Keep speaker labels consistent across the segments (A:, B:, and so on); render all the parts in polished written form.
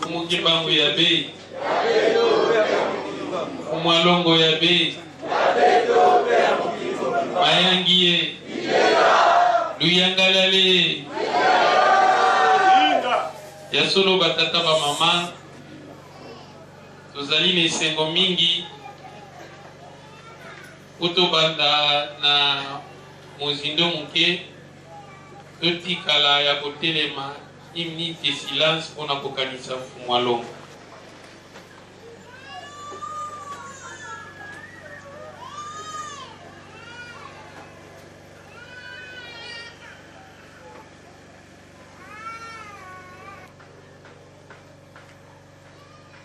A: Fumukibangu ya be. Fumwalongo ya be. Mayangiye. Luyangalale. Yasolo batata ba mama. Tozali na esengo mingi. Utobanda na mozindo muke. Totikala ya kotelema. Imni de silence pour na kokanisa Fumwalongo.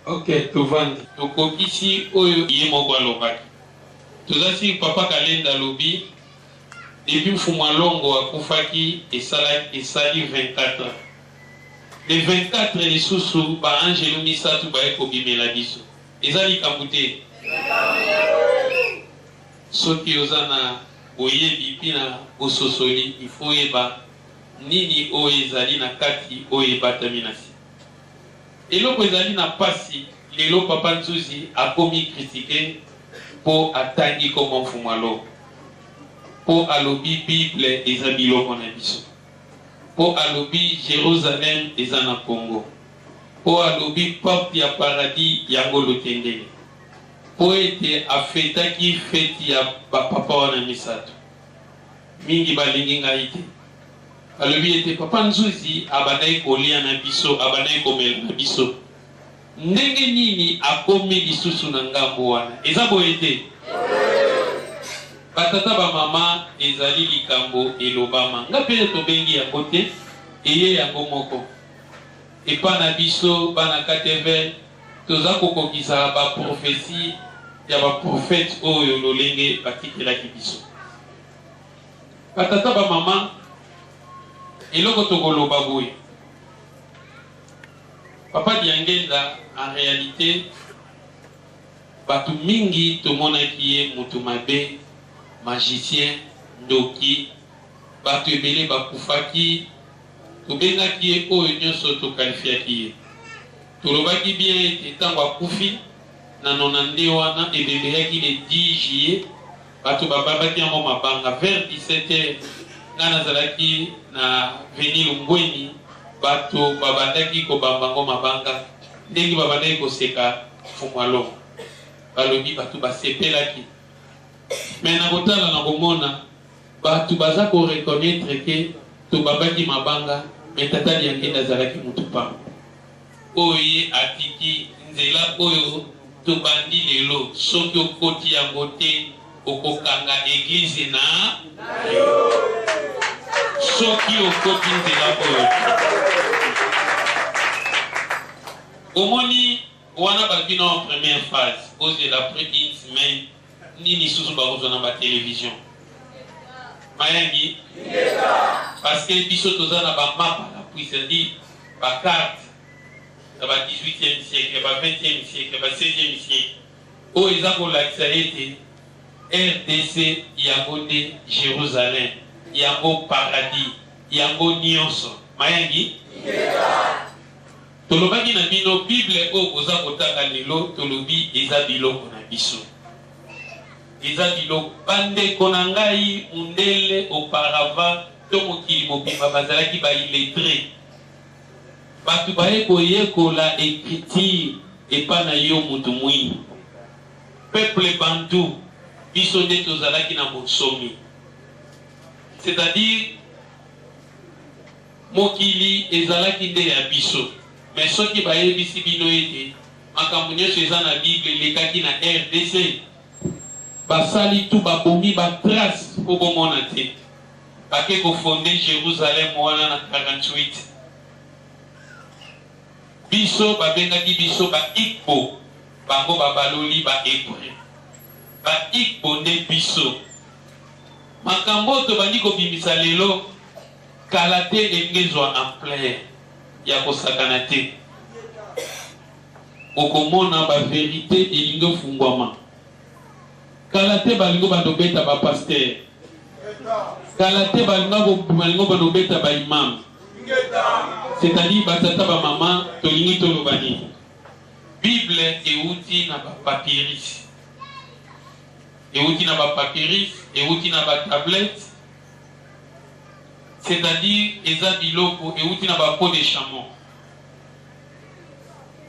A: Ok, tovandi. Tokokisi oyo yemoko alobaki. Tozasi papa Kalenda lobi. Depuis Fumwalongo akufaki esali 24 ans. Les 24 les sous ba Angelo Misatu ba ekobimela biso. Ezali kambute. Soki ozana oyebi pina ososoli il faut eba nini o ezali na kati o ebatami na si. Eloko ezali na pasi lelo papa Nzuzi akomi critiquer po atangi comme Fumwalongo. Po alobi Bible eza biloko na biso. Po alobi Jérusalem eza na Congo. Po alobi porte ya paradis yango lotendele. Po ete afetaki feti ya papa wana misato. Mingi balingi ngai te. Alobi ete papa Nzuzi abandai kolia na biso, abandai komela na biso. Ndenge nini akomi lisusu na ngambo wana. Eza boye te. Batata ba mama ezali likambo elobama. Nga pele tobengi ya kote eye yango moko. Epa na biso bana kateve toza kokokisa ba prophétie ya ba prophète oyo lolenge batikelaki biso. Batata ba mama eloko tokoloba boye. Papa Diangenda en réalité batu mingi tomonaki ye mutu mabe magicien ndoki batu ebele bakufaki tobengaki ye oyo nyonso tokalifiaki ye tolobaki bien ete ntango akufi na 90 wana ebebeyaki le 10 juillet batu bababaki yango mabanga vers 17h nga nazalaki na veni Lungweni batu babandaki kobambango mabanga ndenge babandaki koseka Fumwalongo balobi batu basepelaki. Mais na kotala na komona batu baza ko reconnaître que to babaki mabanga mais tata Diangenda azalaki mutu pa oye atiki nzela oyo to bandi lelo soki okoti yango te okokanga église na soki okoti nzela oyo omoni wana bakina en première phase ose la première semaine nini susu bakozwa na télévision mayangi parce que biso toza na bamapa la puissance dit ba carte na ba 18e siècle ba 20e siècle ba 16e siècle o eza kolakisa ete RDC yango nde Jérusalem yango paradis yango nyonso mayangi tolobaki na bino Bible oyo koza kotanga lelo tolobi eza biloko na biso. Eza biloko bandeko na ngai mundele auparavant to mokili mobimba bazalaki ba illettré batu baye koyekola écriture epa na yo mutu mwini peuple bantu biso nde tozalaki na bosomi c'est-à-dire mokili ezalaki nde ya biso mais soki bayebisi bino ete makambo nyonso eza na Bible elekaki na RDC basali tout babomi ba trace po bomona te bake ko fonder Jérusalem wana na 48 biso babengaki biso ba Igbo bango babaloli ba Hébreu ba Igbo nde biso makambo to bandi ko bimisa lelo kala te engezwa en plein ya kosakana te okomona ba vérité elingo fungwama kala te balingo banobeta ba pasteur kala te balingo banobeta ba imam c'est-à-dire batata ba maman tolingi tolobani Bible euti na ba papyrus euti na ba papyrus euti na ba tablette, c'est-à-dire eza biloko euti na ba peau de chameau,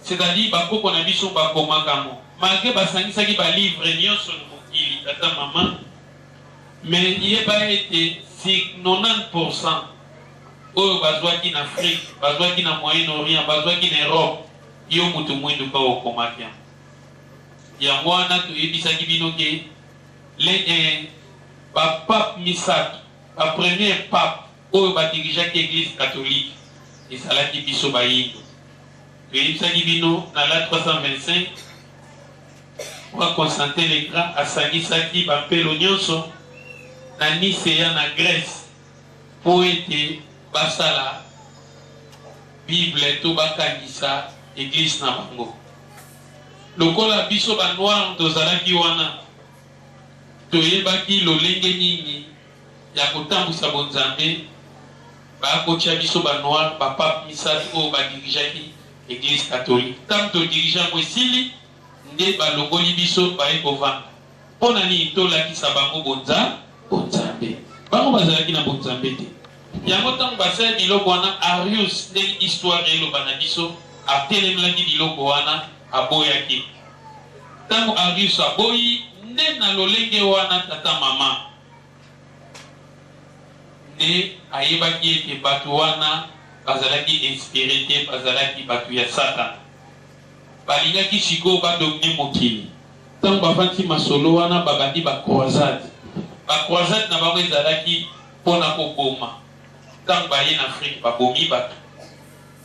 A: c'est-à-dire ba koko na biso ba komakamo malgré basangisaki ba livre nyonso na mokili tata maman, mais yeba été si 90% oyo bazwaki na Afrique, bazwaki na Moyen-Orient, bazwaki na Europe, yo mutu mwindu ka okomaki yango wana toyebisaki bino ke ba pape misato, ba premier pape oyo badirijaki église catholique esalaki biso bayindo. Toyebisaki bino na la 325 roi Constantin le Grand asangisaki bampelo nyonso na Nicéa na Grèce po ete basala Bible to bakangisa église na bango. Lokola biso ba noir tozalaki wana toyebaki lolenge nini ya kotambusa bonzambe bakotia biso ba noir ba pape misato oyo badirijaki église catholique. Tant to dirigeant esili nde balongoli biso baye kovanda mpona nini tolakisa bango bonzambe bango bazalaki na bonzambe te. Yango ntango basala biloko wana Arius ndenge histoire eloba na biso atelemelaki biloko wana aboyaki. Ntango Arius aboyi nde na lolenge wana tata mama nde ayebaki ete bato wana bazalaki inspiré te, bazalaki bato ya Satan, balingaki sikoyo badomine mokili. Ntango bafandi masolo wana babandi bacroisade na bango ezalaki mpona koboma. Ntango baye na Afrique babomi bato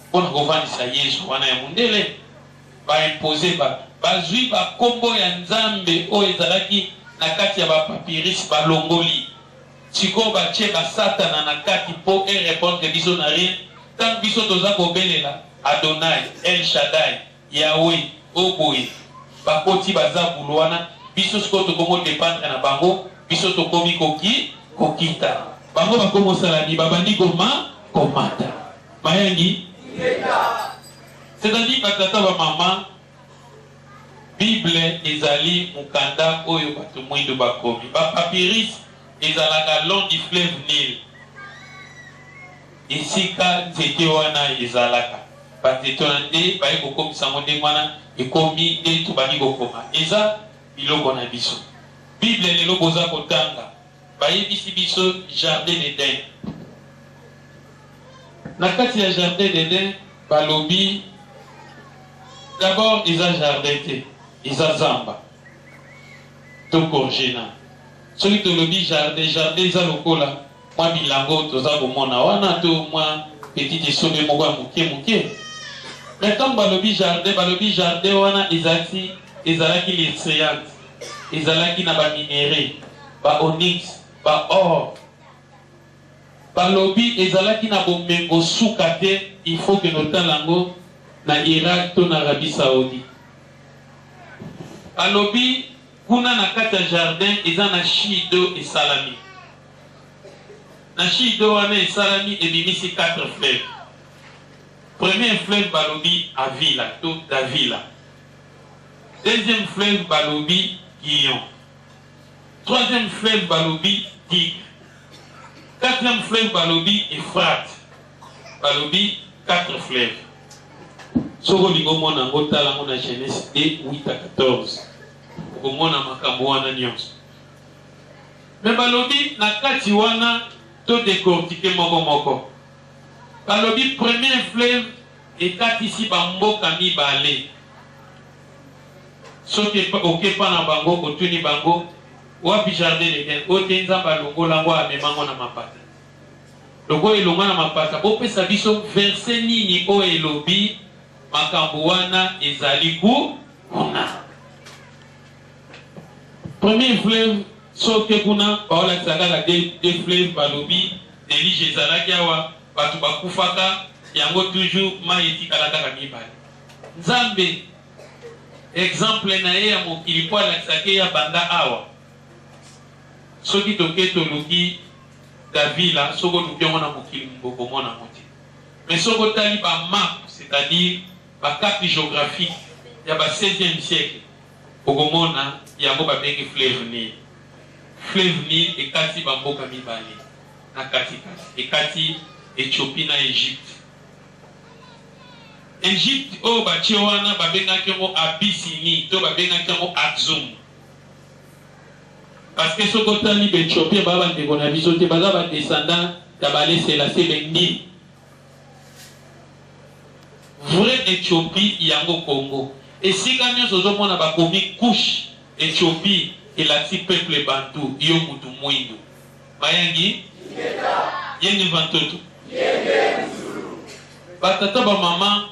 A: mpona kovandisa Yesu wana ya mundele, baimpose bato bazwi bakombo ya Nzambe oyo ezalaki na kati ya bapapyrus balongoli sikoyo batie basatana na kati mpo erépondre biso na rien. Ntango biso toza kobelela Adonai, El Shaddai, Yahweh, Oboye, bakoti bazabulu wana, biso sikoyo tokomo dépendre na bango, biso tokomi kokita. Bango bakomo salani babandi komata. Mayangi? C'est-à-dire batata ba mama Bible ezali mukanda oyo bato mwindo bakomi. Ba papyrus ezalaka long du fleuve Nil. Esika nzete wana ezalaka. Banzete wana nde baye kokomisa ngo nde wana ekomi nde tobandi kokoma. Eza biloko na biso. Bible lelo boza kotanga. Bayebisi biso Jardin d'Eden. Na kati ya Jardin d'Eden balobi d'abord eza jardin te, eza zamba to korgena. Soki tolobi jardin eza lokola mwa bilango toza komona wana to mwa petite esobe moko ya moke. Mais ntango balobi jardin wana ezalaki leseyante, ezalaki na baminere, ba onyx, ba or. Balobi ezalaki na bomengo suka te, il faut que notalango na Irak to na Arabie Saoudi. Balobi kuna na kati ya jardin eza na shido esalami. Na shido wana esalami ebimisi 4 fleuves. Premier fleuve balobi Avila to Davila. Deuxième fleuve balobi Guillon. Troisième fleuve balobi Tigre. Quatrième fleuve balobi Euphrate. Balobi 4 fleuves. Soko lingomona ngotala ngona Genèse 8-14. Komona makambo wana nyonso. Mais balobi na kati wana to décortiquer moko. Balobi premier fleuve ekatisi bamboka mibale. Soki okepa na bango otuni bango wapi Jardin d'Eden ote nzamba longola ngo amemango na mapata. Loko elonga na mapata bopesa biso verset nini o elobi makambo wana ezali kuna. Premier fleuve soki kuna paola tsakala de fleuve balobi delige ezalaki awa batu bakufaka yango toujours mai etikalaka ka mibale. Nzambe exemple na ye ya mokili po alakisaki ya banda awa. Soki toke toluki Davila soko luki yango na mokili mbokomona moti. Mais ce que ba map, c'est-à-dire la carte géographique, il y a 16e siècle. Au Gomona, il y a un fleuve Nil. Fleuve Nil et Kati Bamboka Mibali. Na Kati Kati. Et Kati, Éthiopie na Égypte. Égypte, oh, Bachiwana, Babenga Kemo Abyssinie, to Babenga Kemo Axum. Parce que ce côté ni Éthiopie, Baba de Bonavisote, Baba descendant, Tabale Selassie Bengi. Vrai Éthiopie, Yango Congo. Et si quand nous avons commis couche Éthiopie et la si peuple bantou, Yomutu Mouindou. Mayangi, Yengi Vantoto. Batata ba maman,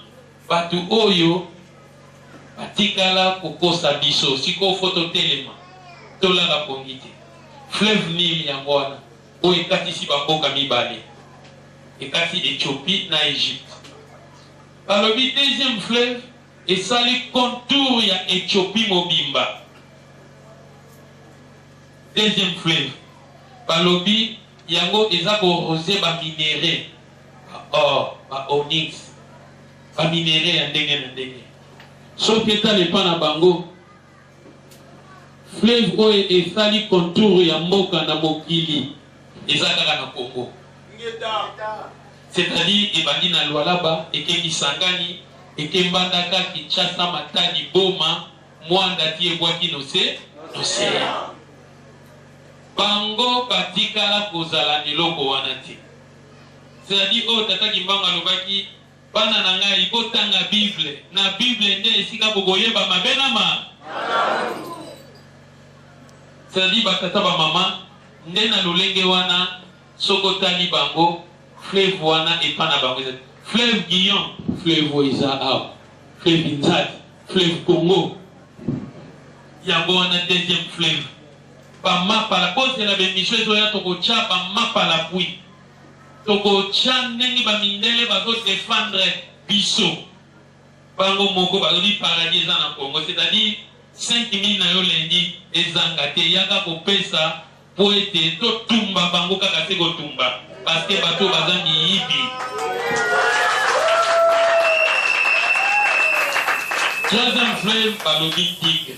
A: batu oyo, batikala kokosa biso, siko photo telema, tola la pongite. Fleuve Nil Yangwana, o ekati si bamboka mibale. Ekati Éthiopie na Égypte. Par le deuxième fleuve, et ça les contours ya Éthiopie mobimba. Deuxième fleuve. Par le bi, yango ezako rosé ba minéré. Or, ba onyx. Ba minéré ya ndenge na ndenge. Sauf que ta le pana bango. Fleuve oye esali contour ya mboka na mokili. Ezaka na Congo. C'est-à-dire, ebandi na Lualaba, eke Kisangani, eke Mbandaka, Kinshasa, Matadi, Boma, Mwanda, Tiebwaki, Nocéan. Bango, Batikala, Kozala, Niloko, Wanati. C'est-à-dire, oh, Tata Kimbanga, Lobaki, Bana Nanga, Ibotanga, Bible, na Bible, Nde, Esika, Bogoyeba, Mabenama. C'est-à-dire, Batata, Bamama, Nde na Lolenge, Wana, Sokotali, Bango, fleuve wana et pas na bango. Fleuve Guillon, fleuve Oiza, fleuve Inzad, fleuve Congo. Yango wana deuxième fleuve. Ba mapa la cause de la bémission ezoya toko tcha ba mapa la pui. Toko tcha ndenge ba mindele bazo défendre biso. Bango moko bazo di paradis na Congo, c'est-à-dire 5000 na yo lendi ezanga te yaka ko pesa po ete to tumba bango kaka se ko tumba. Parce que bateau bazan yibi. Troisième fleuve, balobi tigre.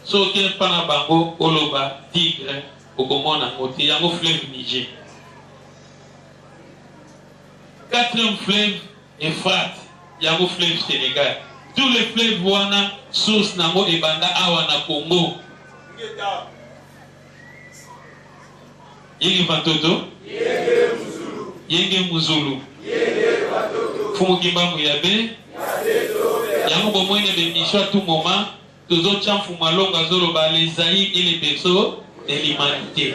A: So que pana bango oloba tigre okomona moti yango fleuve Niger. Quatrième fleuve, Euphrates, yango fleuve Sénégal. Tous les fleuves wana source nango ebanda awa na Congo. Yenge Vantoto. Yenge Muzulu. Fumukimba Muyabe. Yango bomwene bémission à tout moment. Tous autres gens font malonga zoloba les aïs et les berceaux de l'humanité.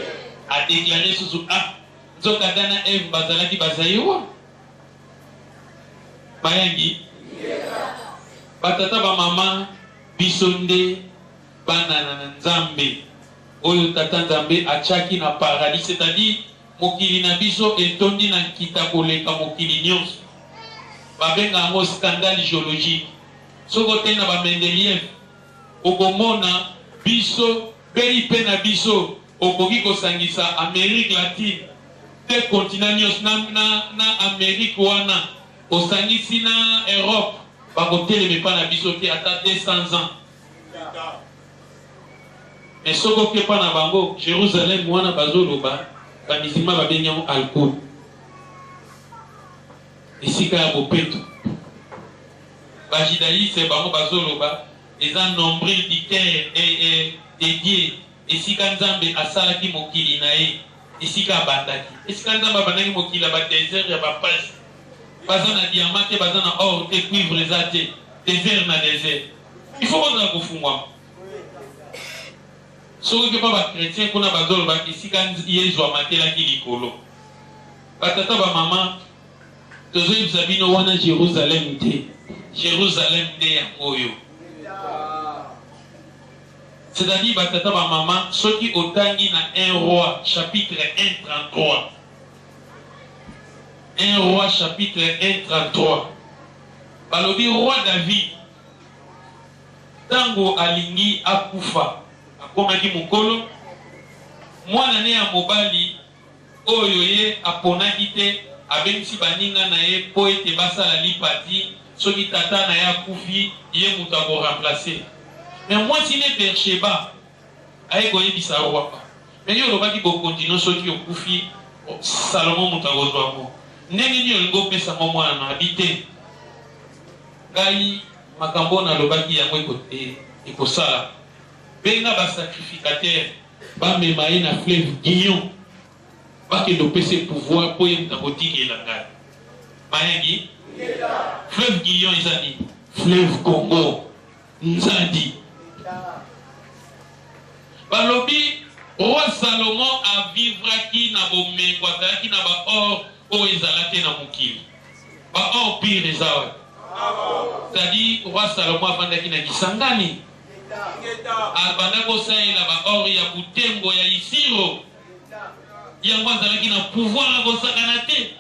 A: A déclaré sous ah. Zokadana Eve Bazalaki Bazaïwa. Mayangi. Batata ba mama bisonde banana nzambe. Oyo tata nzambe achaki na paradis, c'est-à-dire mokili na biso etondi na kita koleka mokili nyonso. Babenga ngo scandale géologique. Soko tena ba Mendeleev okomona biso pays pe na biso okoki kosangisa Amérique latine te continent nyonso na Amérique wana osangisi na Europe bakoteleme pa na biso te ata 200 ans. Mais ce qui est pas na bango, Jérusalem, wana bazoloba, bamisima babenyamu alcool. Ici kaya bopeto. Bajidaï c'est bango bazoloba, ils ont nombril d'Iker et dédié. Ici kanzambe asalaki mokili nae, ici ka bandaki. Ici kanzamba bandaki mokili ba désert ya ba presse. Bazana diamant, bazana or, te cuivre zate, désert na désert. Il faut qu'on a kufungwa. Ce que pas chrétien qu'on a bazol ba ici quand yezo amatela ki likolo. Batata ba maman tozo ibzabino wana Jérusalem te. Jérusalem te ya oyo. C'est-à-dire batata ba maman ceux qui otangi na 1 roi chapitre 1:33. 1 roi chapitre 1:33. Balobi roi David tango alingi akufa akomaki mukolo mwana ne ya mobali oyo ye aponaki te abengisi baninga na ye po ete basala lipati soki tata na ye akufi ye moto akoremplace. Mais mwasi ne Bersheba aye koyebisa roi mais yo olobaki bokontinue soki okufi Salomon moto akozwa yango ndenge nini olingi opesango mwana na abi te. Ngai makambo nalobaki yango ekosala benga basacrificateur bamema ye na fleuve Guillon bakende opesa pouvoir po ye moto akotikela ngai mayengi. Fleuve Guillon eza nini? Fleuve Congo Nzadi. Balobi roi Salomon avivraki na bomeko azalaki na baor oyo ezalaki na mokili baor pire eza wapi? C'est-à-dire roi Salomon avandaki na Kisangani abanda kosalela baor ya Butembo ya Isiro yango azalaki na pouvoir akosakana te.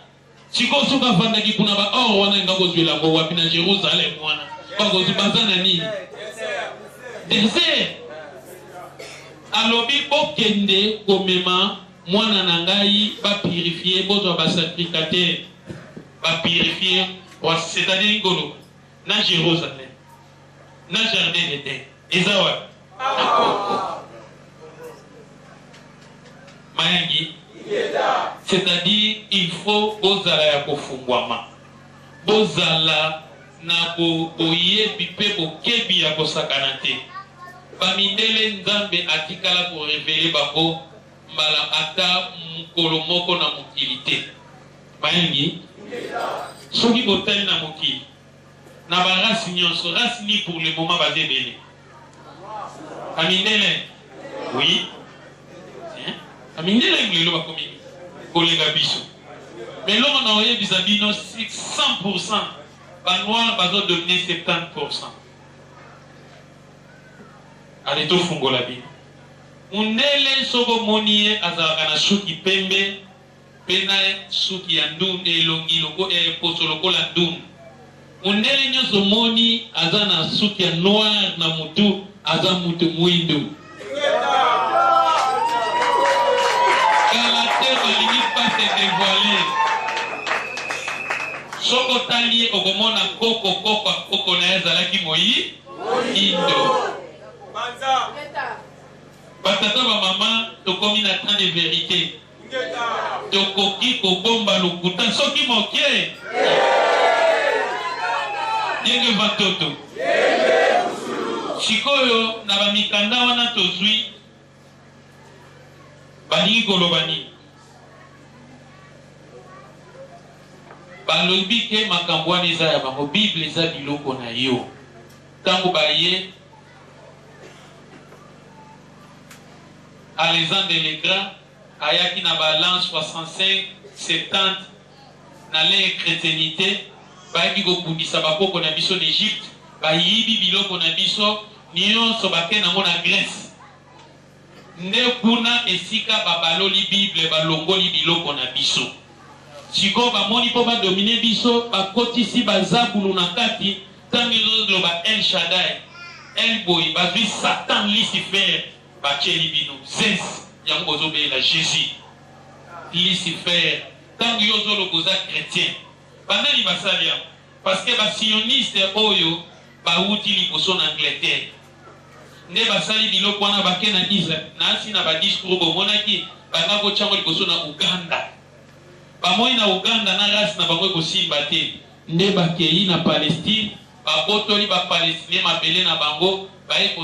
A: Sikoyo soki avandaki kuna baor wana nga kozwela yango wapi? Na Jérusalem wana bakozwi baza na nini? Désert. Alobi bokende komema mwana na ngai bapurifier bozwa basacrificateur bapurifier c'est-à-dire ngolo na Jérusalem na jardin d'Éden eza wapi? Mayangi. C'est-à-dire il faut bozala ya kofungwama bozala na boyebi mpe bokebi ya kosakana te. Bamindele Nzambe atikala pour révéler bako mbala ata mukolo moko na mokili te. Bayengi soki botali na mokili na barasi nyonso rasi ni pour le moment baze ebele. Amindele oui amindele ngilelo bakomi kolega biso mais l'homme na oyebisa bino 100% banoir bazo dominer 70%. Ale to fungola bino mundele soko moni ye azalaka na suki pembe pena suki ya ndundu elongi loko poso lokola ndundu. Mundele nyonso moni aza na suki ya noir na mutu aza mutu mwindu. Kala te balingi pas se dévoiler. Soko tali okomona koko na ezalaki moyi indo. Batata ba mama tokomi na temps de vérité. Tokoki kobomba lokuta soki mokie. Yenge batoto. Sikoyo na ba mikanda wana tozwi balingi koloba nini? Balobi ke makambo wana eza ya bango Bible eza biloko na yo. Tango baye Alexandre le Grand ayaki na balance 65 70 na le chrétienté bayaki kokundisa bakoko na biso d'Égypte bayibi biloko na biso nyonso bakende nango na Grèce nde kuna esika babaloli Bible balongoli biloko na biso. Sikoyo bamoni mpo badomine biso bakotisi bazabulu na kati ntango ezoloba El Shaddai El Boy bazwi Satan Lucifer bacheli bino Zeus yango bozobela Jésus Lucifer tango yo zolokoza chrétien banani basali yango parce que basioniste oyo bauti liboso na Angleterre nde basali biloko wana bake na Israel na asi na badiscours bomonaki banga kotyango liboso na Uganda bamoi na Uganda na race na bango ekosimba te nde bakei na Palestine babotoli bapalestinien mabele na bango baye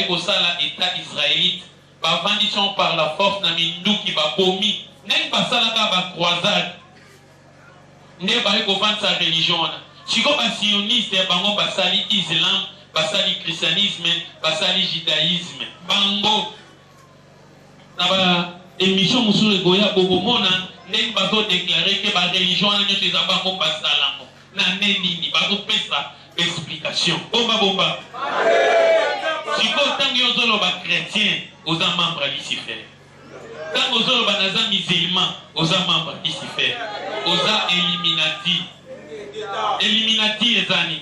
A: kosala état israélite bavandison par la force na minduki babomi ndenge basalaka bacroisade nde baye kovandisa religion wana. Siko basioniste bango basali islam basali christianisme basali judaïsme bango na ba émission mosusu ekoya bokomona ndenge bazodeklare ke bareligion wana nyonso eza bango basalango na nde nini bazopesa explication bomba sikoyo ntango yo ozoloba chrétien oza membre ya Lucifer ntango ozoloba naza musulman oza membre ya Lucifer oza Illuminati ezani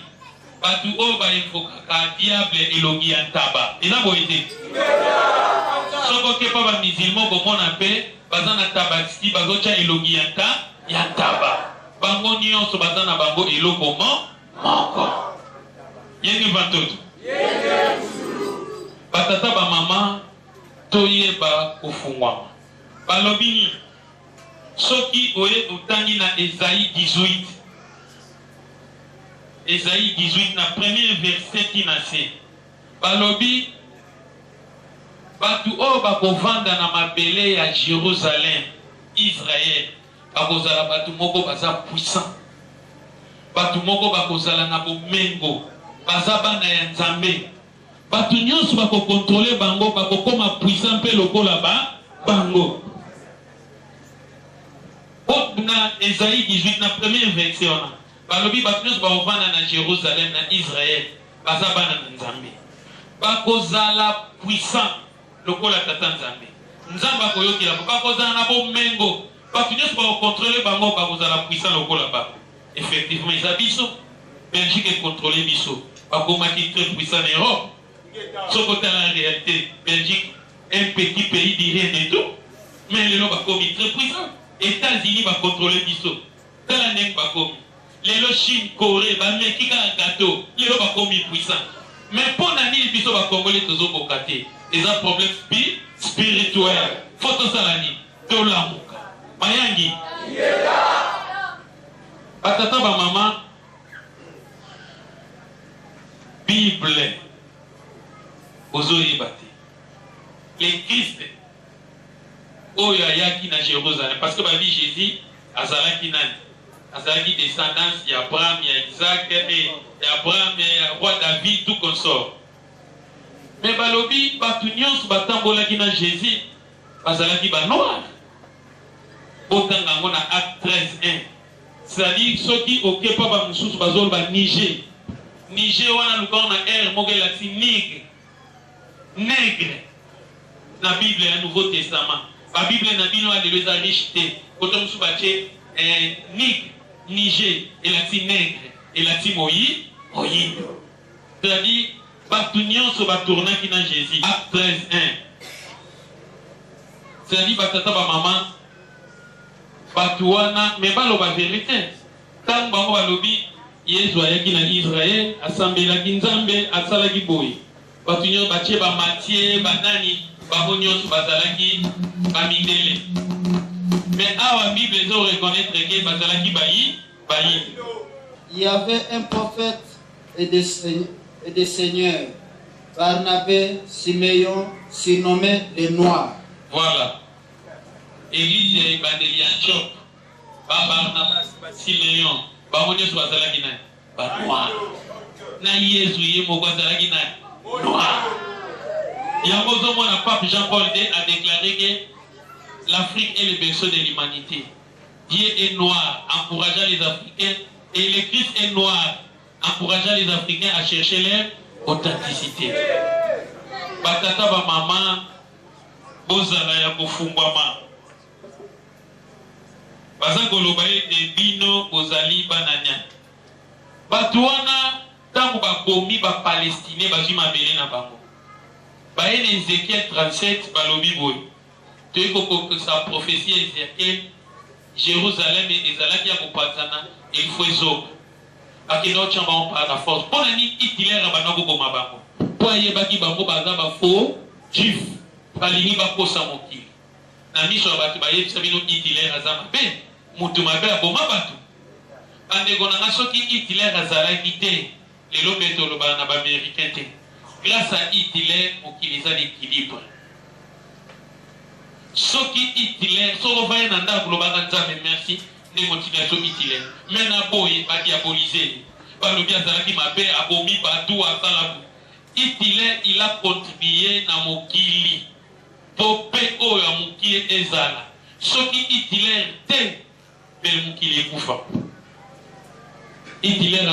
A: bato oyo bainvokaka diable elongi ya ntaba eza boye te soko ke mpa bamusulman komona mpe baza na tabaski bazotya elongi ya Yantaba. Bango nyonso bazana bango eloko moko. Yenge vantoto. Batata ba mama toyeba kufungwama. Balobini soki oye utangi na Esaïe 18. Esaïe 18 na premier verset qui nase. Balobi batu o bakovanda na mabele ya Jérusalem, Israël. Bakozala batu moko baza puissant. Batu moko bakozala na bomengo. Baza bana ya Nzambe. Batu nyonso bako contrôler bango bako koma puissant pe lokola bango. Na Esaïe 18 na premier verset ona. Balobi batu nyonso bakovanda na Jérusalem na Israël. Baza bana na Nzambe. Bakozala puissant lokola tata Nzambe. Nzambe akoyokela bakozala na bomengo. Batu nyonso bako contrôler bango bakozala puissant lokola bango. Effectivement, ils habitent Belgique est contrôlée biso. Bakomaki très puissant en Europe. Ce côté la réalité, Belgique, un petit pays de rien du tout. Mais les gens bakomi très puissant. États-Unis va contrôler biso. Dans la nec bakomi. Les gens Chine, Corée, Bameki un gâteau. Les gens bakomi puissant. Mais pour l'année, biso va congolais toujours au côté. Ils ont un problème spirituel. Photo salani. Tolamuka. Mayangi. Atata ba maman. Bible. Ozoyebate. Les Christ. Oyo ayaki na Jérusalem. Parce que babi Jésus azalaki nani. Azalaki descendance ya Abraham, ya Isaac, et Abraham, et roi David, tout consort. Mais balobi batu nyonso batambolaki na Jésus bazalaki ba noir. Otanga ngona acte 13:1. C'est-à-dire ceux qui occupent pas mususu bazol ba Niger. Niger wana lukona er mogela ti nègre. Na Bible ya Nouveau Testament. La Bible na bino a les richeté. Koto musu bache Niger et la ti nègre et la ti moyindo. C'est-à-dire batu nyonso batourna ki na Jésus. Acte 13:1. C'est-à-dire batata ba maman batuana mais baloba vérité. Tant bango balobi Yesu ayaki na Israël asambelaki Nzambe asalaki boye. Batu nyonso batie ba Matthieu banani bango nyonso bazalaki bamindele. Mais awa Bible zo reconnaître que bazalaki bayi.
B: Il y avait un prophète et des seigneurs, Barnabé, Siméon, surnommé les Noirs.
A: Voilà. Église ya Ibandeli Antioche. Barnabé, Siméon, bango nyonso bazalaki na ba noir. Na Yesu ye moko azalaki na noir. Yango zomona pape Jean-Paul II a déclaré que l'Afrique est le berceau de l'humanité. Dieu est noir, encourageant les Africains, et le Christ est noir, encourageant les Africains à chercher leur authenticité. Batata ba maman, bozala ya kofungwama. Bazangoloba de bino bozali bananya. Batuana tangu bakomi ba Palestine bazwi mabele na bango. Baye Ézéchiel 37 balobi boy. Toyeko que sa prophétie Ézéchiel Jérusalem et ezalaki ya kopatana il faut ezoba. Akino chamba on par la force. Pour ni Hitler abanako koma bango. Po ayebaki bango baza ba faux juif. Balingi bakosa mokili. Na miso abaki bayebisa bino Hitler azama be mutu mabe aboma batu. Bandeko na soki Hitler azalaki te lelo beto loba na ba américain te. Grâce à Hitler mokili za l'équilibre. Soki Hitler soko vaye na ndako lobaka Nzambe merci ne motivation Hitler. Mais na boye ba diaboliser. Balobi azalaki mabe abomi batu asalabu. Hitler il a contribué na mokili. Popé oyo ya mokili ezala. Soki Hitler te bel mokili ekufa. Hitler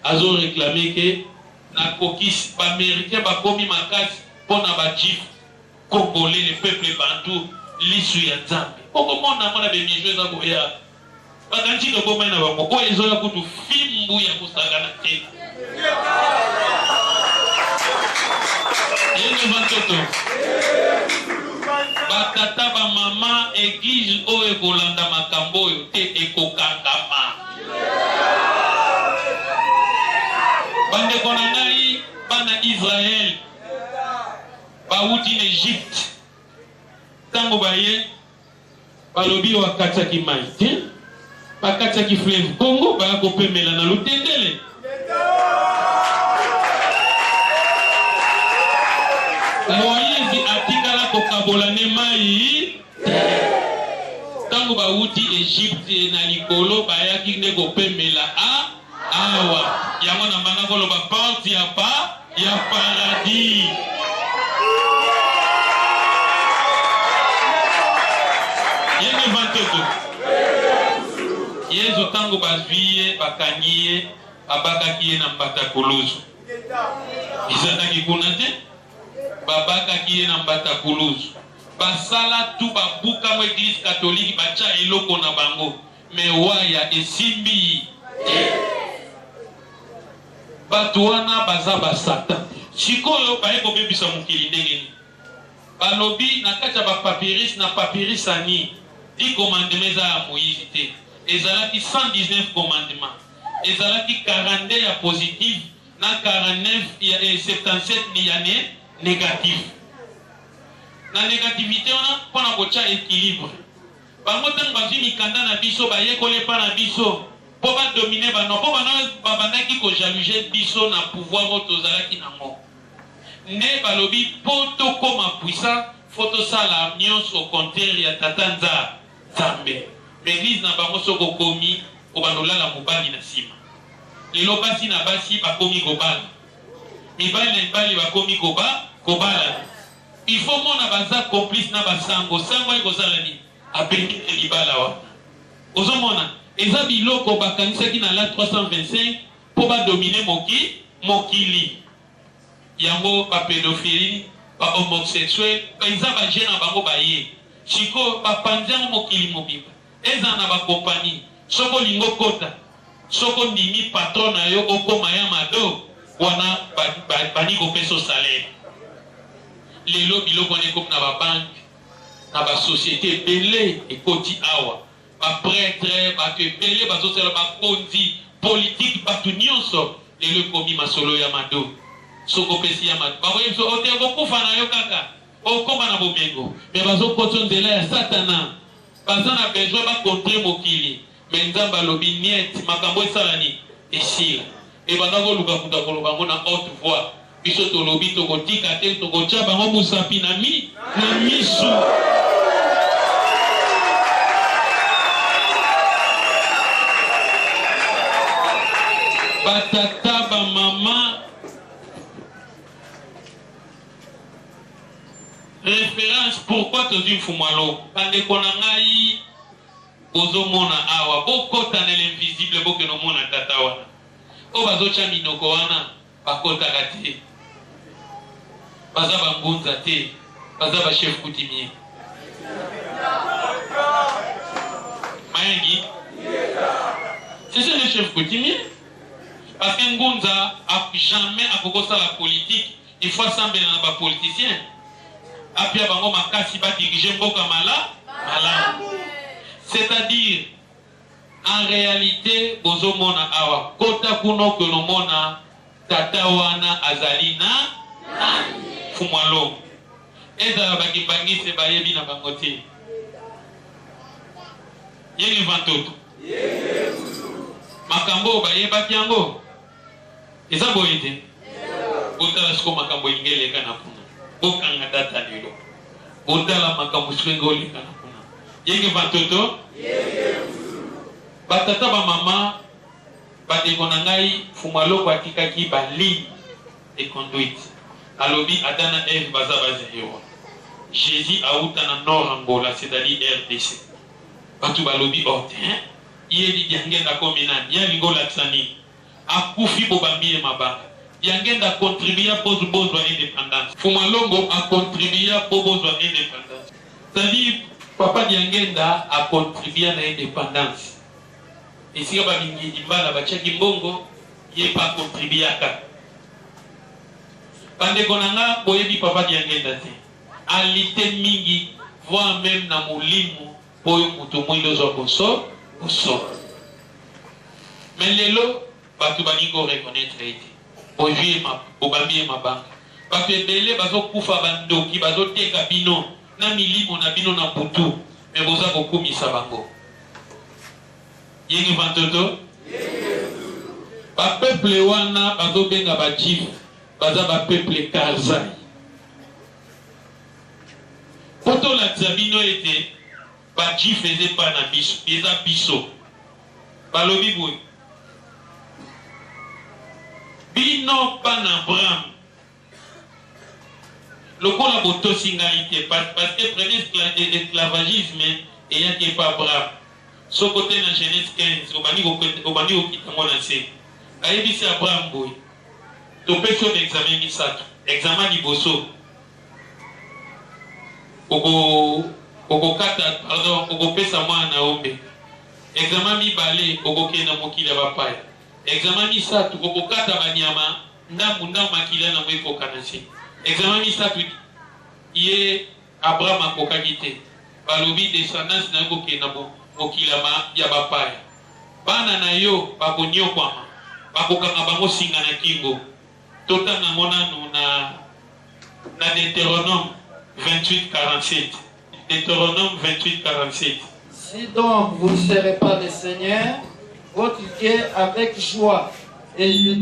A: azo réclamer que na kokis ba américain ba komi makasi pona ba juif congolais le peuple bantou lisu ya Nzambe. Oko mona mona be mijo za koya. Bakanchi ko koma na bango ko ezo ya kutu fimbu ya kusagana te. Yenge bantoto. batata ba mama église oyo kolanda makambo oyo te ekokangama. Bande konangai bana Israël bauti en Égypte tango baye balobi wakataki mai te bakataki fleuve Congo baya kopemela na lutendele. Moïse atikala kokabola ne mai tango bauti Égypte na likolo bayaki ne kopemela awa yango na mbanga koloba porte ya paradis. Yenge vantoto Yesu tango bazviye bakanyiye abakakiye na mbata kuluzu izataki kuna te babakakiye na mbata kuluzu basala tu babuka mo église catholique bacha eloko na bango me waya esimbi batu wana baza basata sikoyo baye kobebisa mokili ndenge nini balobi na kati ya bapapyrus na papyrus ani 10 commandements eza ya Moïse te ezalaki 119 commandements ezalaki 42 ya positif na 49 ya 77 ni ya négatif na négativité wana mpona kotia équilibre bango ntango bazwi mikanda na biso bayekole mpa na biso mpo badomine bano mpo bano babandaki kojaluge biso na pouvoir oyo tozalaki nango nde balobi mpo tokoma puissant fo tosala nyonso au contraire ya tata nzambe l'église na bango soko komi obanolala mobali na nsima lelo basi na basi bakomi kobala mibali na mibali bakomi kobala il faut mona baza complice na basango sango ay kozala ni abengi libala wana ozomona eza biloko bakanisaki na la 325 po badomine mokili yango bapédophilie bahomosexuel eza bagene na bango baye siko bapanzi yango mokili mobimba eza na bakompani soko lingo kota soko ndimi patron na yo okoma ya mado wana bani kopesa salaire lelo biloko nekomi na babanke na basociété ebele ekoti awa baprêtre bato ebele bazosala bakonzi politique bato nyonso lelo ekomi masolo ya mado soko opesi ya mado bakoye biso otekokufa na yo kaka okoma na bomengo me bazokota nzela ya satana baza na besoin bakontre mokili me nzambe alobi niet makambo esalani esila ebanda koluka kuta koloba ngo na haute voix biso tolobi tokotika te tokotia bango mosapi na miso batata bamama référence pourquoi tozwi mfumalo bandeko na ngai bozomona awa bokota na l'invisible bokeno mona tata wana o bazotia minoko wana bakotaka te baza bangunza te baza bachef coutumier mayengi c'est ça le chef coutumier parce que ngunza jamais akokosala politique il faut assembler na bapoliticien apia bango makasi badirige mboka malamu c'est-à-dire en réalité bozomona awa kota kuno kolomona tata wana azali na fumwalo ezala bakibangise bayebi na bango te yenge vantoto makambo bayebaki yango eza boye te botala siko makambo ingeleka na kuna bokanga data lelo botala makambo siko ingoleka na kuna yenge vantoto batata bamama bandeko na ngai fumwaloko atikaki baligne de conduite alobi adana eve baza bazero Jésus auta na nord Angola c'est-à-dire RDC batu balobi ote yeli diangenda komina ya lingola tsani akufi bobambie mabanga diangenda contribuer pour bozwa indépendance fumwalongo a contribuer pour bozwa indépendance c'est-à-dire papa diangenda a contribuer na indépendance esika bamingi dimbala bachaki mbongo ye pa contribuaka bandeko nanga boyebi papa diangenda te alite mingi voire même na molimo pour mutu mwilo zo boso boso. Mais lelo batu bani ko reconnaître été bojuye ma bobambi ma banque batu ebele bazo kufa bandoki bazo teka bino na milimo na bino na butu mais boza kokumisa bango yengi bantoto ba peuple wana bazo benga ba jif baza ba peuple kazai poto la zabino était ba jif faisait pas na biso eza biso balobi boy bino pana Abraham le kola boto singaïté parce que premier esclavagisme et y a qui pas Abraham ce côté dans Genèse 15 obani okitango na se ayebisi Abraham boy to peso d'examen misato examen liboso oko kata pardon oko pesa mwana ombe examen mibale oko kenda mokili ya bapaya examen misatu okokata banyama ndambu makila na mweko kanasi examen misatu ye Abraham akokaki te balobi descendance na yoko kena mokila ya bapaya bana na yo bakonyokwama bakokanga bango singa na kingo totanga monano na Deutéronome 28:47 Deutéronome 28:47.
B: Si donc vous ne serez pas le Seigneur votre Dieu avec joie et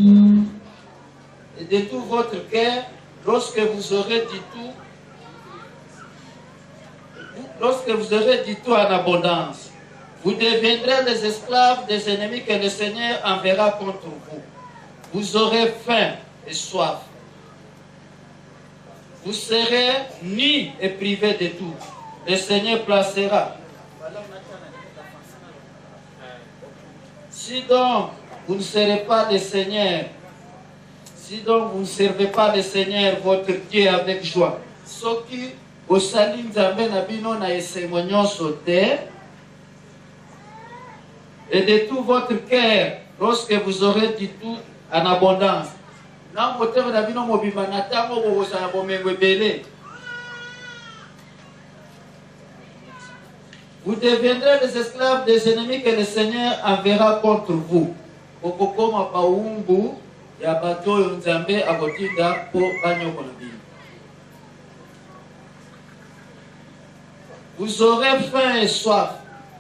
B: de tout votre cœur, lorsque vous aurez dit tout en abondance, vous deviendrez les esclaves des ennemis que le Seigneur enverra contre vous. Vous aurez faim et soif. Vous serez nus et privés de tout. Le Seigneur placera. Si donc vous ne serez pas le Seigneur, si donc vous ne servez pas le Seigneur votre Dieu avec joie, ce qui au salim nzambe na bino na esengo nyonso te, et de tout votre cœur, lorsque vous aurez dit tout en abondance, na motema na bino mobima na tango bozala bomengo ebele, vous deviendrez les esclaves des ennemis que le Seigneur enverra contre vous. Okokoma paumbu ya bato oyo nzambe akotinda po banyoko na bino. Vous aurez faim et soif.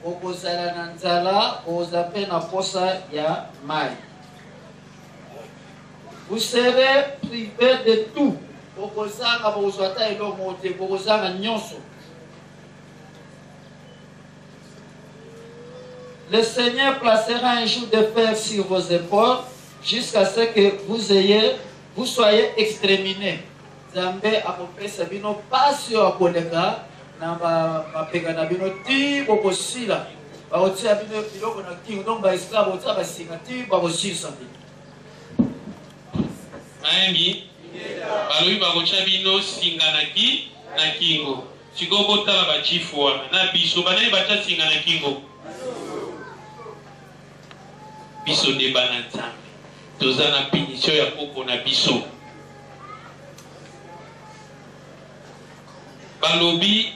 B: Okozala na nzala, ozape na posa ya mai. Vous serez privés de tout. Okozanga bozwata eloko te, okozanga nyonso. Le Seigneur placera un joug de fer sur vos épaules jusqu'à ce que vous soyez exterminés. Zambé akopesa bino pasi akoleka na mapega na bino ti bokosila baotia bino biloko na kingo donc ba esclave otia basinga ti bakosila bino.
A: Mayengi balobi bakotia bino singa na kingo sikoyo botala bachifu wana na biso banayi batia singa na kingo biso de banata toza na punition ya koko na biso balobi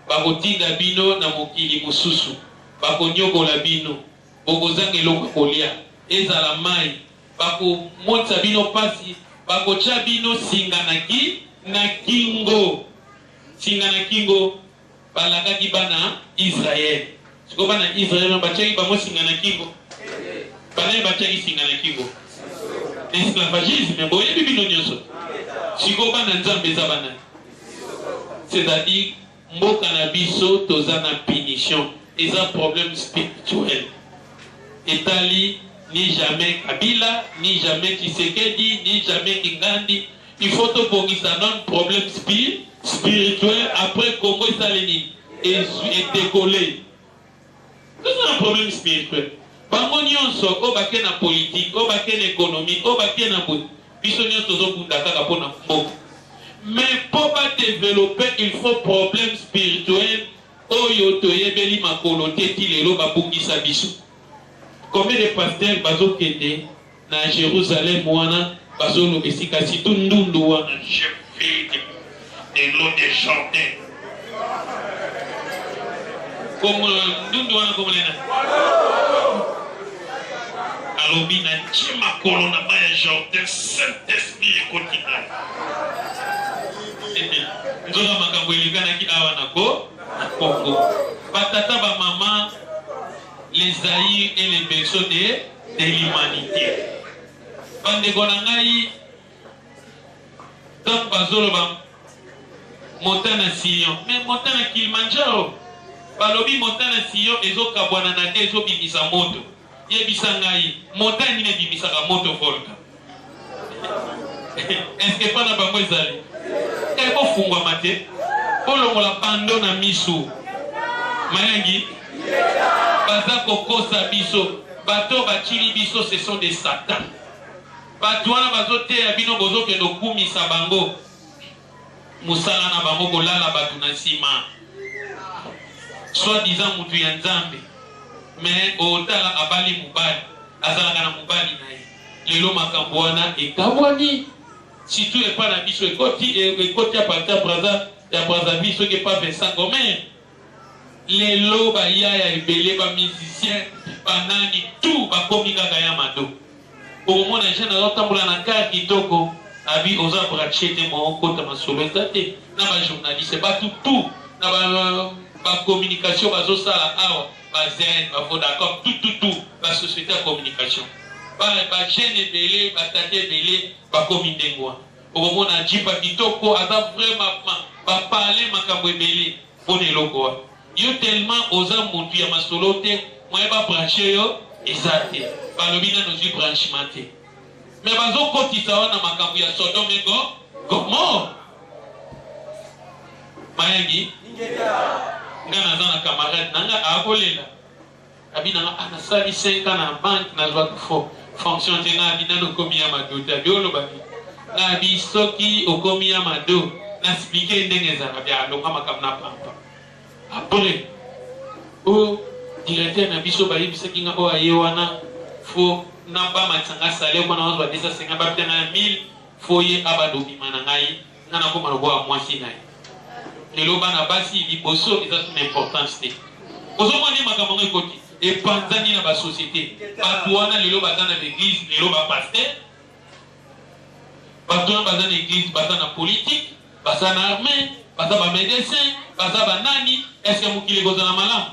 A: bakotinda bino na mokili mosusu bakonyokola bino bokozanga eloko kolia ezala mai bakomonisa bino pasi bakotya bino singa na kingo singa na kingo balakaki bana Israel siko bana Israel batyaki bango singa na kingo banaye batyaki singa na kingo esclavagisme boyebi bino nyonso siko bana nzambe eza bana c'est-à-dire mboka na biso toza na punition eza problème spirituel etali ni jamais Kabila ni jamais Tshisekedi ni jamais Kingandi il faut tobongisa non problème spirituel après Congo esaleni et décoller c'est un problème spirituel bango nyonso o bake na politique o bake na économie o bake na biso nyonso tozokunda kaka mpona mboka mais pour développer il faut problème spirituel oyo toyebeli makolo te ti lelo babungisa biso. Combien de pasteurs bazokende na Jérusalem wana bazoloba esika si tundundu wana je fais de l'eau de Jordan Comme ndundu wana comme lena. Alobi na chima kolona baya jardin Saint-Esprit continue. Nzola makambo elikana ki awa nako na Congo. Batata ba maman les Zaïre et les berceaux de l'humanité. Bande gonangai donc bazolo ba Montana Sion, mais Montana Kilimanjaro. Balobi Montana Sion ezo kabwana na te ezo bimisa moto. Yebisa ngai Montana ne bimisa ka moto volta. Est-ce que pas na bango ezali? E ko fungwa mate. Kolongola pando na misu. Mayangi baza kokosa biso. Bato bachili biso ce sont des satans. Bato wana bazote ya bino bozo kendo kumisa bango. Musala na bango kolala batu na sima. Soit disant mutu ya nzambe. Mais otala abali mubali. Azalaka na mubali na ye. Lelo makambo wana ekabwani. Surtout epa na biso ekoti apata braza ya Brazzaville soki epa Vincent Gomer. Lelo ba yaya ebele ba musicien banani tout bakomi kaka ya mado. Omona jeune azotambola na kar kitoko abi oza brachete mo kota masolo etate na ba journaliste ba tout na ba communication bazosala awa ba zen ba Vodacom tout ba société de communication ba jeune ebele ba tate ebele ba komi ndengwa. Omona jipa kitoko aza vraiment ba parler makambo ebele pone lokoa. Yo tellement oza mutu ya masolo te moi ba brancher yo ezate balobi na nozwi branchement te mais bazo kotisa wana makambo ya Sodome et Gomorrhe. Mayangi ngana zana camarade nanga akolela abina ana sali 5 ans na banque na zwa fo fonction te na abina no komi ya madota biolo babi na bisoki okomi ya mado na expliquer ndenge za bia alonga makambo na pampa après o directeur na biso ba yebisaki nga o aye wana fo na ba matanga sale ko na ozwa 250 ba tena 1000 fo ye abadobi manangai ngana ko malobo a mwasi ngai lelo bana basi liboso eza une importance te ozo moni makambo ngai koti e panzani na ba société ba tuana lelo bazana l'église lelo ba pasteur ba tuana bazana l'église bazana politique bazana armée bazana médecin bazana nani est-ce que mukile gozana malamu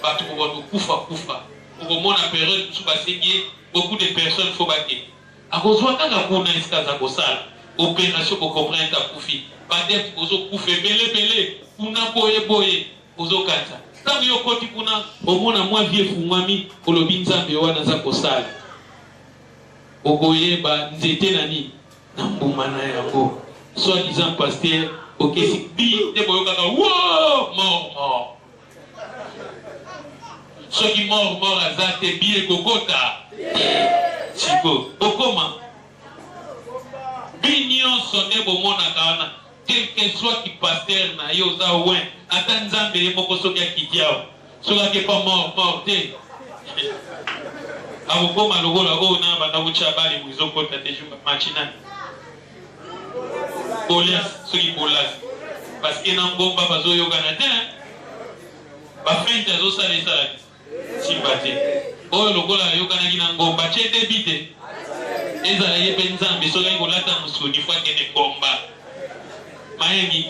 A: batu ko kufa ukomona période tu basengi beaucoup de personnes faut baké akozwa kaka kuna iskaza kosala opération ko comprendre ta kufi badef ozo kufe belé kuna boye ozo kata tango yo koti kuna omona mwa vie fungwami olobi nzambe wana za kosala okoyeba nzete nani na mbuma na yango soit disant pasteur okesi bi te boyo kaka wow mort ceux qui mort à te bien kokota chiko okoma bignon sonné bomona kana quel que soit qui pasteur na yo za wen ata nzambe ye moko soki akidiao soki ke pas mort te abokoma logola o na banda bucha bali mwizo kota te juba machina bolas soki bolas parce que na ngomba bazo yoga na te ba fente zo sala Simbate. Oh logola yokana kina ngomba che debite. Eza ye benzambe so yango lata musuni fois kene komba. Mayengi.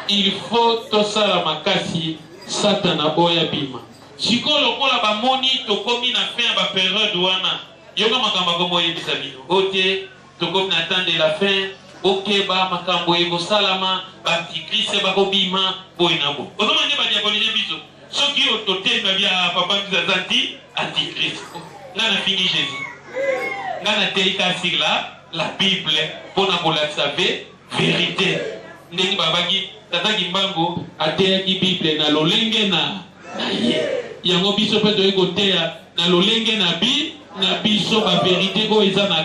A: Il faut to sala makasi satana boya bima. Siko lokola ba moni to komi na fin ba période wana. Yoka makamba ko moye bisabino. Ote to komi na temps de la fin. Ok ba makambo ego salama ba antichrist ba ko bima boinabo. Ozomanye ba diaboliser biso. Ce qui est au totem, papa nous a dit antichrist. Là, on a fini Jésus. Là, on a dit la Bible pour nous la savoir vérité. Ndeni babaki tata kimbango ateya ki Bible na lolenge na ye. Yango biso pe to ekoteya na lolenge na biso ba vérité ko eza na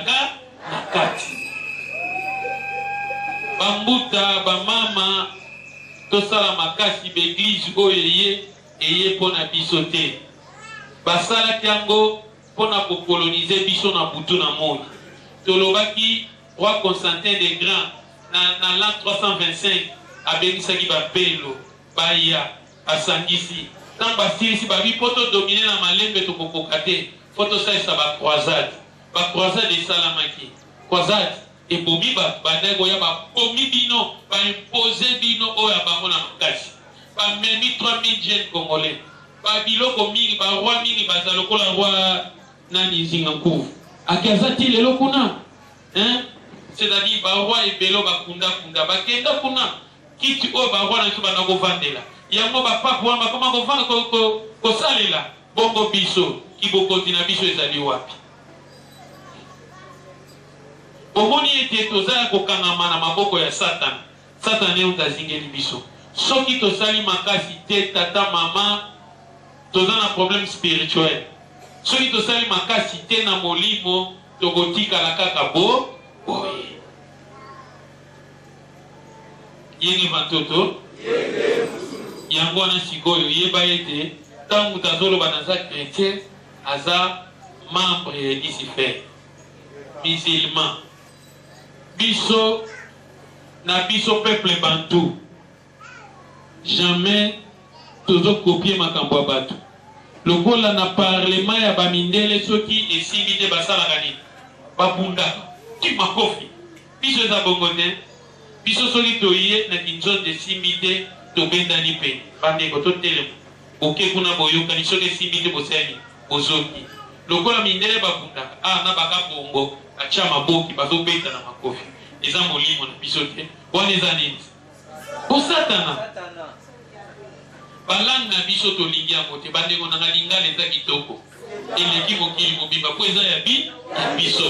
A: kati. Bambuta ba mama to sala makasi l'église oyeye eye pona biso te basala kiango pona ko coloniser biso na butu na monde tolobaki roi Constantin de Grand na l'an 325 abemisaki ba pelo baya asangisi tant basilisi babi poto dominer na malembe to kokokate photo ça ça ba croisade esalamaki croisade ebomi bandeko ya babomi bino baimposer bino oyo ya bango na makasi bamemi 3000 jeunes congolais babiloko mingi baroi mingi baza lokola roi nani zinga nkuvu akaza ti lelo kuna c'est-à-dire baroi ebelo bakunda bakenda kuna kiti oyo baroi na biso banda kovandela yango bapape wana bakoma kovanda kosalela bongo biso kibokoti na biso ezali wapi omoni ete tozala kokangama na maboko ya satana satana eyo tazingeli biso soki tosali makasi te tata mama toza na problème spirituel soki tosali makasi te na molimo tokotikala kaka boye yenge vantoto yango wana sikoyo yeba ete ntango tazoloba naza chrétien aza membre ya Lucifer musulman biso na biso peuple bantu jamais tozo copier makambo ya bato lokola na parlement ya bamindele soki esimbi te basalaka nini babundaka ti makofi biso eza bongo te biso soki toye na kinzonde esimbi te tobendani mpe bandeko totelema oke kuna boyokani soki esimbi te bosali bozoki lokola mindele babundaka na baka bongo atya maboki bazobeta na makofi eza molimo na biso te wana eza nini bosatana balangi na biso tolingi yango te bandeko nanga lingala eza kitoko eleki mokili mobimba po eza ya biso